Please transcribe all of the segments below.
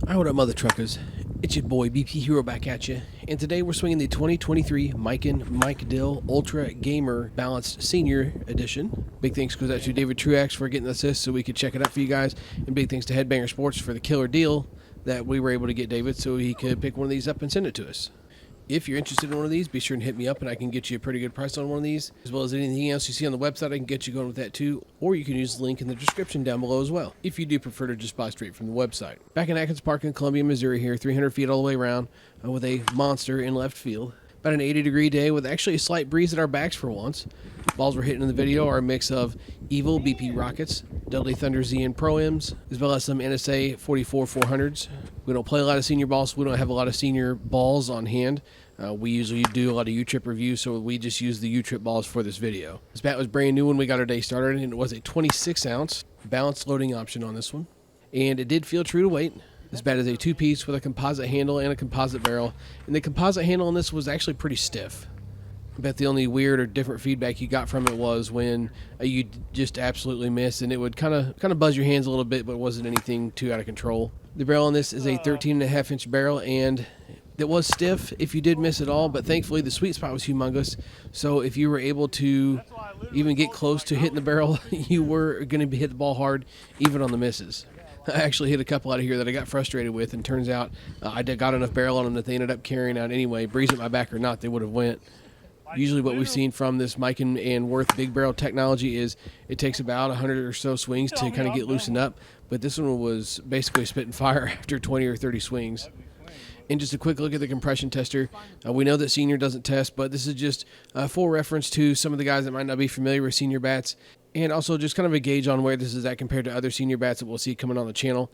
Hi, what up, mother truckers? It's your boy BP Hero back at you, and today we're swinging the 2023 Miken Dill Ultra Gamer Balanced Senior Edition. Big thanks goes out to David Truax for getting this so we could check it out for you guys, and big thanks to Headbanger Sports for the killer deal that we were able to get David so he could pick one of these up and send it to us. If you're interested in one of these, be sure and hit me up and I can get you a pretty good price on one of these. As well as anything else you see on the website, I can get you going with that too. Or you can use the link in the description down below as well, if you do prefer to just buy straight from the website. Back in Atkins Park in Columbia, Missouri here, 300 feet all the way around, with a monster in left field. About an 80-degree day with actually a slight breeze at our backs for once. Balls we're hitting in the video are a mix of Evil BP Rockets, Dudley Thunder ZN Pro-Ms, as well as some NSA 44 400s. We don't play a lot of senior balls, so we don't have a lot of senior balls on hand. We usually do a lot of U-Trip reviews, so we just use the U-Trip balls for this video. This bat was brand new when we got our day started, and it was a 26-ounce balanced loading option on this one. And it did feel true to weight. This bat is a two-piece with a composite handle and a composite barrel, and the composite handle on this was actually pretty stiff. I bet the only weird or different feedback you got from it was when you just absolutely missed, and it would kind of buzz your hands a little bit, but it wasn't anything too out of control. The barrel on this is a 13.5-inch barrel, and it was stiff if you did miss it all, but thankfully the sweet spot was humongous. So if you were able to even get close to hitting the barrel, you were going to hit the ball hard, even on the misses. I actually hit a couple out of here that I got frustrated with, and turns out I got enough barrel on them that they ended up carrying out anyway. Breeze at my back or not, they would have went. Usually what we've seen from this Miken and Worth big barrel technology is it takes about 100 or so swings to kind of get loosened up, but this one was basically spitting fire after 20 or 30 swings. And just a quick look at the compression tester. We know that senior doesn't test, but this is just a full reference to some of the guys that might not be familiar with senior bats, and also just kind of a gauge on where this is at compared to other senior bats that we'll see coming on the channel.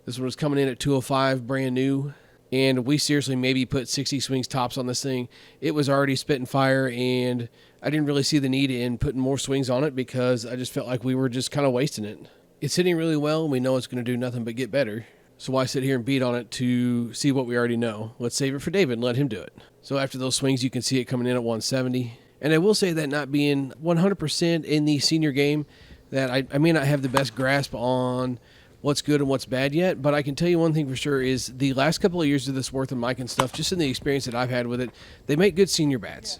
This one was coming in at 205, brand new, and we seriously maybe put 60 swings tops on this thing. It was already spitting fire, and I didn't really see the need in putting more swings on it because I just felt like we were just kind of wasting it. It's hitting really well, and we know it's going to do nothing but get better. So why sit here and beat on it to see what we already know? Let's save it for David and let him do it. So after those swings, you can see it coming in at 170. And I will say that not being 100% in the senior game, that I may not have the best grasp on what's good and what's bad yet, but I can tell you one thing for sure is the last couple of years of this Worth and Miken stuff, just in the experience that I've had with it, they make good senior bats.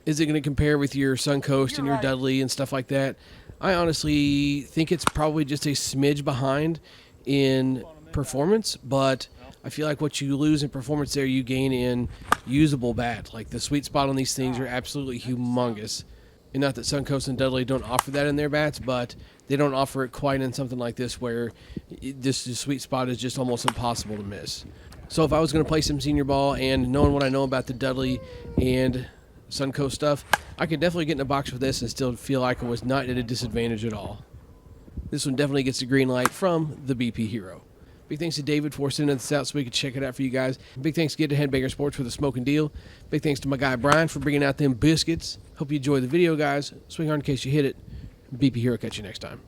Is it going to compare with your Suncoast and your Dudley and stuff like that? I honestly think it's probably just a smidge behind in performance, but I feel like what you lose in performance there, you gain in usable bat. Like the sweet spot on these things are absolutely humongous. And not that Suncoast and Dudley don't offer that in their bats, but they don't offer it quite in something like this where this sweet spot is just almost impossible to miss. So if I was going to play some senior ball and knowing what I know about the Dudley and Suncoast stuff, I could definitely get in a box with this and still feel like I was not at a disadvantage at all. This one definitely gets the green light from the BP Hero. Big thanks to David for sending this out so we could check it out for you guys. Big thanks again to Headbanger Sports for the smoking deal. Big thanks to my guy Brian for bringing out them biscuits. Hope you enjoy the video, guys. Swing hard in case you hit it. BP Hero, catch you next time.